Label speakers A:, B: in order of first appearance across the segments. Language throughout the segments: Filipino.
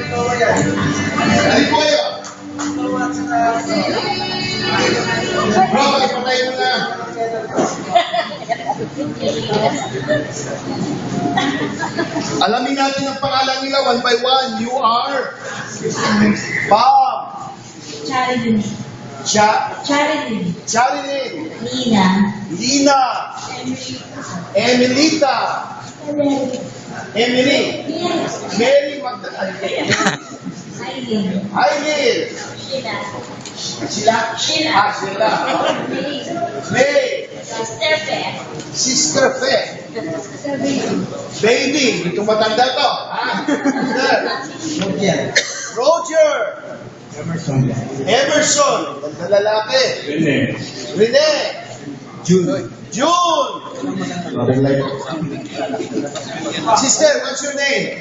A: Halika po kayo. Bro, ipatay mo na. Alamin natin ang pangalan nila one by one. You are Bob.
B: Charilyn. Charilyn.
A: Charilyn.
B: Nina.
A: Lina. Emelita. Emily. Mary Magdalene.
B: Aileen.
A: Aileen.
B: Sheila.
A: Sheila. Sheila. May.
B: Sister Fe.
A: Sister Fe. Baby. Ito matanda to. Roger. Emerson. Ganda lalaki. Rene. June. Sister, what's your name?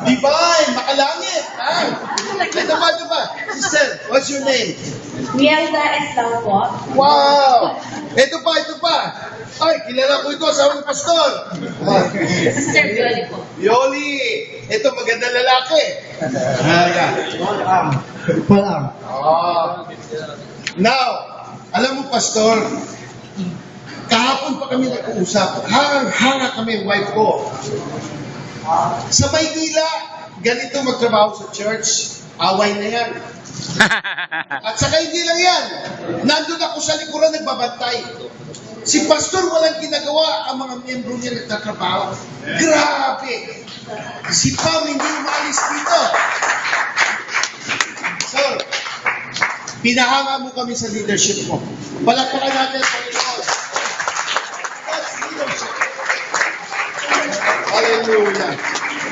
A: Divine. Makalangit. Ito ba? Sister, what's your name?
B: Mielda Eslao po.
A: Wow! Ito pa. Ay, kilala ko ito. Asawa ng pastor.
B: Sister Yoli po.
A: Yoli. Ito, maganda lalaki.
C: Palang.
A: Now, alam mo, pastor, kahapon pa kami nag-uusap. Hangang-hanga kami, wife ko. Sa Maynila, ganito magtrabaho sa church. Away na yan. At saka hindi lang yan. Nandun ako sa likuran nagbabantay. Si pastor walang ginagawa, ang mga miyembro niya nagtatrabaho. Grabe! Si Pam hindi umalis dito. Sir, pinahanga mo kami sa leadership mo. Palakpakan natin sa Panginoon. That's leadership. Hallelujah.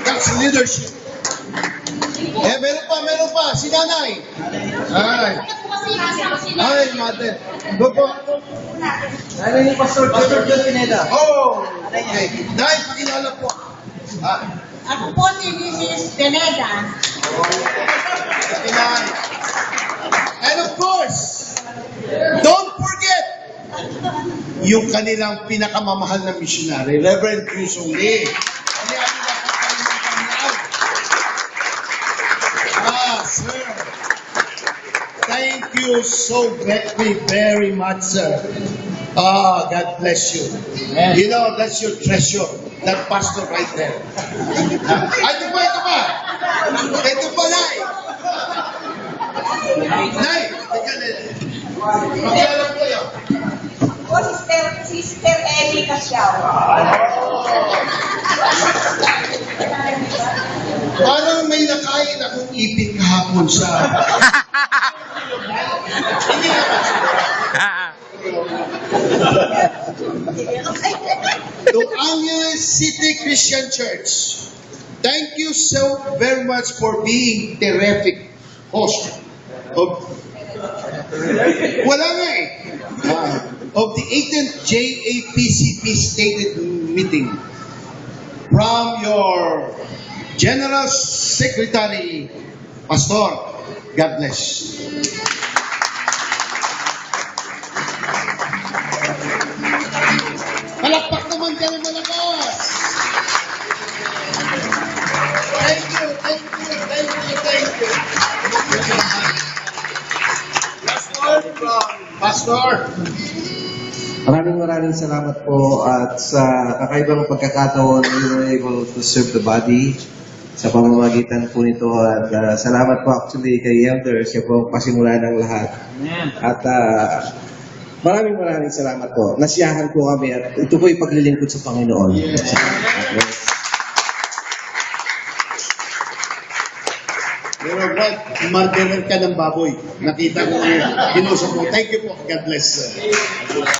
A: That's leadership. Meron pa. Si nanay. Ay, mother. Go po.
C: Ano yung Pastor John Pineda?
A: Oh! Okay. Nay, pakilala po.
B: Ako po si Mrs. Pineda.
A: Pakilala. And of course, don't forget yung kanilang pinakamamahal na missionary, Reverend Yusong Lee. Sir. Thank you so very much, sir. God bless you. You know, that's your treasure. That pastor right there. Ito pa. Ito pa, Nay. Nay, pakilala po kayo.
D: O, Sister Ellie Casiao.
A: Parang may nakain akong ipin kahapon sa... Hindi To Angeles City Christian Church, thank you so very much for being terrific host of... Wala nga eh. Of the 18th JAPCP Stated Meeting. From your General Secretary, Pastor, God bless. Palakpak naman kayo malakas. Thank you. Last word from Pastor.
C: Maraming salamat po at sa kakaibang pagkakataon we were able to serve the body sa pamamagitan po nito at salamat po actually kay Elder, siya po ang pasimula ng lahat. At maraming salamat po. Nasiyahan po kami at ito po yung paglilingkod sa Panginoon.
A: Pero Brad, marketer ka ng baboy. Nakita ko, kinusap mo. Thank you po. God bless.